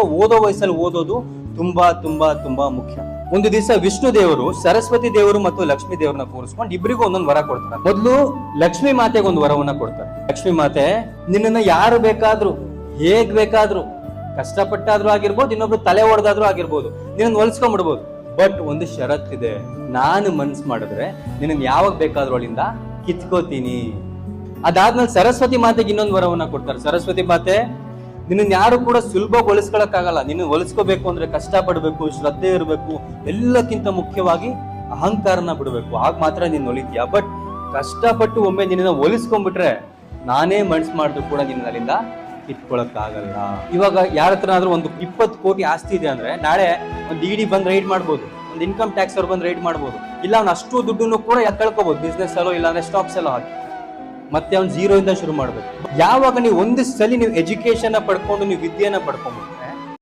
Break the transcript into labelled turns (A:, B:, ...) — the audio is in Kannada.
A: ಓದೋ ವಯಸ್ಸಲ್ಲಿ ಓದೋದು ತುಂಬಾ ತುಂಬಾ ತುಂಬಾ ಮುಖ್ಯ. ಒಂದು ದಿವಸ ವಿಷ್ಣು ದೇವರು ಸರಸ್ವತಿ ದೇವರು ಮತ್ತು ಲಕ್ಷ್ಮೀ ದೇವರನ್ನ ಕೂರಿಸ್ಕೊಂಡು ಇಬ್ಬರಿಗೂ ಒಂದೊಂದು ವರ ಕೊಡ್ತಾರೆ. ಮೊದಲು ಲಕ್ಷ್ಮೀ ಮಾತೆಗೆ ಒಂದು ವರವನ್ನ ಕೊಡ್ತಾರೆ. ಲಕ್ಷ್ಮೀ ಮಾತೆ, ನಿನ್ನನ್ನ ಯಾರು ಬೇಕಾದ್ರೂ ಹೇಗ್ ಬೇಕಾದ್ರೂ ಕಷ್ಟಪಟ್ಟಾದ್ರೂ ಆಗಿರ್ಬೋದು, ಇನ್ನೊಬ್ರು ತಲೆ ಹೊಡೆದಾದ್ರೂ ಆಗಿರ್ಬೋದು, ನಿನ್ನ ಹೊಲಿಸ್ಕೊಂಡ್ಬಿಡ್ಬೋದು. ಬಟ್ ಒಂದು ಷರತ್ತಿದೆ, ನಾನು ಮನ್ಸು ಮಾಡಿದ್ರೆ ನಿನ್ನ ಯಾವಾಗ ಬೇಕಾದ್ರೂ ಅವಳಿಂದ ಕಿತ್ಕೋತೀನಿ. ಅದಾದ್ಮೇಲೆ ಸರಸ್ವತಿ ಮಾತೆಗೆ ಇನ್ನೊಂದು ವರವನ್ನ ಕೊಡ್ತಾರೆ. ಸರಸ್ವತಿ ಮಾತೆ, ನಿನ್ನ ಯಾರು ಕೂಡ ಸುಲಭವಾಗಿ ಹೊಲಿಸ್ಕೊಳಕ್ಕಾಗಲ್ಲ. ನಿನ್ನ ಹೊಲಿಸ್ಕೋಬೇಕು ಅಂದ್ರೆ ಕಷ್ಟ ಪಡ್ಬೇಕು, ಶ್ರದ್ಧೆ ಇರಬೇಕು, ಎಲ್ಲಕ್ಕಿಂತ ಮುಖ್ಯವಾಗಿ ಅಹಂಕಾರನ ಬಿಡ್ಬೇಕು. ಆಗ ಮಾತ್ರ ನೀನ್ ಹೊಲಿತೀಯ. ಬಟ್ ಕಷ್ಟಪಟ್ಟು ಒಮ್ಮೆ ನಿನ್ನ ಹೊಲಿಸ್ಕೊಂಡ್ಬಿಟ್ರೆ ನಾನೇ ಮನ್ಸು ಮಾಡಿದ್ರು ಕೂಡ ನಿನ್ನ ಅಲ್ಲಿಂದ ಕಿತ್ಕೊಳಕ್ಕಾಗಲ್ಲ. ಇವಾಗ ಯಾರ ಹತ್ರ ಆದ್ರೂ ಒಂದು 20 ಕೋಟಿ ಆಸ್ತಿ ಇದೆ ಅಂದ್ರೆ ನಾಳೆ ಒಂದು ಇಡಿ ಬಂದ್ ರೈಡ್ ಮಾಡ್ಬೋದು, ಒಂದು ಇನ್ಕಮ್ ಟ್ಯಾಕ್ಸ್ ಅವ್ರು ಬಂದ್ ರೈಡ್ ಮಾಡ್ಬೋದು. ಇಲ್ಲ ಅವ್ನು ಅಷ್ಟು ದುಡ್ಡನ್ನು ಕೂಡ ಕಳ್ಕೋಬಹುದು, ಬಿಸ್ನೆಸ್ ಅಲ್ಲೋ ಇಲ್ಲಾಂದ್ರೆ ಸ್ಟಾಕ್ಸ್ ಎಲ್ಲೋ ಹಾಕಿ. ಮತ್ತೆ ಅವ್ನು 0 ಇಂದ ಶುರು ಮಾಡ್ಬೇಕು. ಯಾವಾಗ ನೀವು ಒಂದು ಸಲ ನೀವು ಎಜುಕೇಶನ್ ಪಡ್ಕೊಂಡು ನೀವು ವಿದ್ಯೆನ ಪಡ್ಕೊಂಡ್ಬಿಟ್ಟು